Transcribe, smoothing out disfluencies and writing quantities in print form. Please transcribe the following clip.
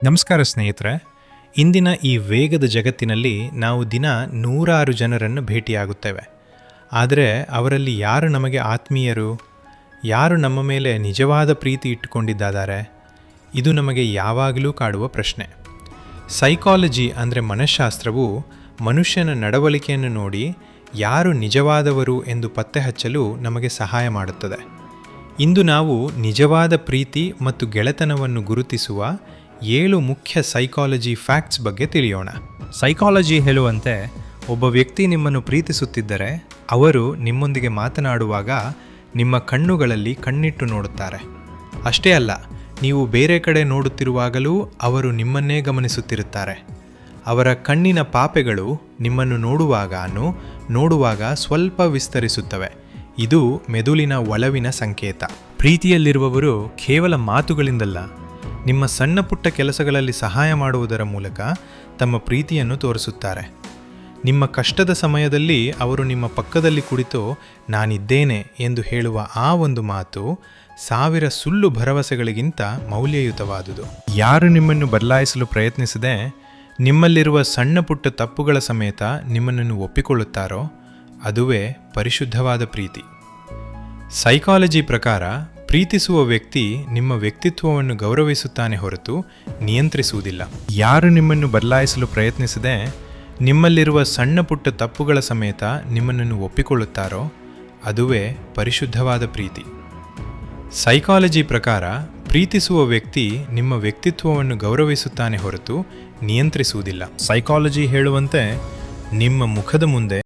ನಮಸ್ಕಾರ ಸ್ನೇಹಿತರೆ. ಇಂದಿನ ಈ ವೇಗದ ಜಗತ್ತಿನಲ್ಲಿ ನಾವು ದಿನ ನೂರಾರು ಜನರನ್ನು ಭೇಟಿಯಾಗುತ್ತೇವೆ. ಆದರೆ ಅವರಲ್ಲಿ ಯಾರು ನಮಗೆ ಆತ್ಮೀಯರು, ಯಾರು ನಮ್ಮ ಮೇಲೆ ನಿಜವಾದ ಪ್ರೀತಿ ಇಟ್ಟುಕೊಂಡಿದ್ದಾರೆ, ಇದು ನಮಗೆ ಯಾವಾಗಲೂ ಕಾಡುವ ಪ್ರಶ್ನೆ. ಸೈಕಾಲಜಿ ಅಂದರೆ ಮನಃಶಾಸ್ತ್ರವು ಮನುಷ್ಯನ ನಡವಳಿಕೆಯನ್ನು ನೋಡಿ ಯಾರು ನಿಜವಾದವರು ಎಂದು ಪತ್ತೆ ಹಚ್ಚಲು ನಮಗೆ ಸಹಾಯ ಮಾಡುತ್ತದೆ. ಇಂದು ನಾವು ನಿಜವಾದ ಪ್ರೀತಿ ಮತ್ತು ಗೆಳೆತನವನ್ನು ಗುರುತಿಸುವ 7 ಮುಖ್ಯ ಸೈಕಾಲಜಿ ಫ್ಯಾಕ್ಟ್ಸ್ ಬಗ್ಗೆ ತಿಳಿಯೋಣ. ಸೈಕಾಲಜಿ ಹೇಳುವಂತೆ ಒಬ್ಬ ವ್ಯಕ್ತಿ ನಿಮ್ಮನ್ನು ಪ್ರೀತಿಸುತ್ತಿದ್ದರೆ ಅವರು ನಿಮ್ಮೊಂದಿಗೆ ಮಾತನಾಡುವಾಗ ನಿಮ್ಮ ಕಣ್ಣುಗಳಲ್ಲಿ ಕಣ್ಣಿಟ್ಟು ನೋಡುತ್ತಾರೆ. ಅಷ್ಟೇ ಅಲ್ಲ, ನೀವು ಬೇರೆ ಕಡೆ ನೋಡುತ್ತಿರುವಾಗಲೂ ಅವರು ನಿಮ್ಮನ್ನೇ ಗಮನಿಸುತ್ತಿರುತ್ತಾರೆ. ಅವರ ಕಣ್ಣಿನ ಪಾಪೆಗಳು ನಿಮ್ಮನ್ನು ನೋಡುವಾಗ ಸ್ವಲ್ಪ ವಿಸ್ತರಿಸುತ್ತವೆ. ಇದು ಮೆದುಳಿನ ಒಲವಿನ ಸಂಕೇತ. ಪ್ರೀತಿಯಲ್ಲಿರುವವರು ಕೇವಲ ಮಾತುಗಳಿಂದಲ್ಲ, ನಿಮ್ಮ ಸಣ್ಣ ಪುಟ್ಟ ಕೆಲಸಗಳಲ್ಲಿ ಸಹಾಯ ಮಾಡುವುದರ ಮೂಲಕ ತಮ್ಮ ಪ್ರೀತಿಯನ್ನು ತೋರಿಸುತ್ತಾರೆ. ನಿಮ್ಮ ಕಷ್ಟದ ಸಮಯದಲ್ಲಿ ಅವರು ನಿಮ್ಮ ಪಕ್ಕದಲ್ಲಿ ಕುಳಿತು ನಾನಿದ್ದೇನೆ ಎಂದು ಹೇಳುವ ಆ ಒಂದು ಮಾತು 1000 ಸುಳ್ಳು ಭರವಸೆಗಳಿಗಿಂತ ಮೌಲ್ಯಯುತವಾದುದು. ಯಾರು ನಿಮ್ಮನ್ನು ಬದಲಾಯಿಸಲು ಪ್ರಯತ್ನಿಸದೆ ನಿಮ್ಮಲ್ಲಿರುವ ಸಣ್ಣ ಪುಟ್ಟ ತಪ್ಪುಗಳ ಸಮೇತ ನಿಮ್ಮನ್ನು ಒಪ್ಪಿಕೊಳ್ಳುತ್ತಾರೋ ಅದುವೇ ಪರಿಶುದ್ಧವಾದ ಪ್ರೀತಿ. ಸೈಕಾಲಜಿ ಪ್ರಕಾರ ಪ್ರೀತಿಸುವ ವ್ಯಕ್ತಿ ನಿಮ್ಮ ವ್ಯಕ್ತಿತ್ವವನ್ನು ಗೌರವಿಸುತ್ತಾನೆ ಹೊರತು ನಿಯಂತ್ರಿಸುವುದಿಲ್ಲ. ಯಾರು ನಿಮ್ಮನ್ನು ಬದಲಾಯಿಸಲು ಪ್ರಯತ್ನಿಸದೆ ನಿಮ್ಮಲ್ಲಿರುವ ಸಣ್ಣ ಪುಟ್ಟ ತಪ್ಪುಗಳ ಸಮೇತ ನಿಮ್ಮನ್ನು ಒಪ್ಪಿಕೊಳ್ಳುತ್ತಾರೋ ಅದುವೇ ಪರಿಶುದ್ಧವಾದ ಪ್ರೀತಿ. ಸೈಕಾಲಜಿ ಪ್ರಕಾರ ಪ್ರೀತಿಸುವ ವ್ಯಕ್ತಿ ನಿಮ್ಮ ವ್ಯಕ್ತಿತ್ವವನ್ನು ಗೌರವಿಸುತ್ತಾನೆ ಹೊರತು ನಿಯಂತ್ರಿಸುವುದಿಲ್ಲ. ಸೈಕಾಲಜಿ ಹೇಳುವಂತೆ ನಿಮ್ಮ ಮುಖದ ಮುಂದೆ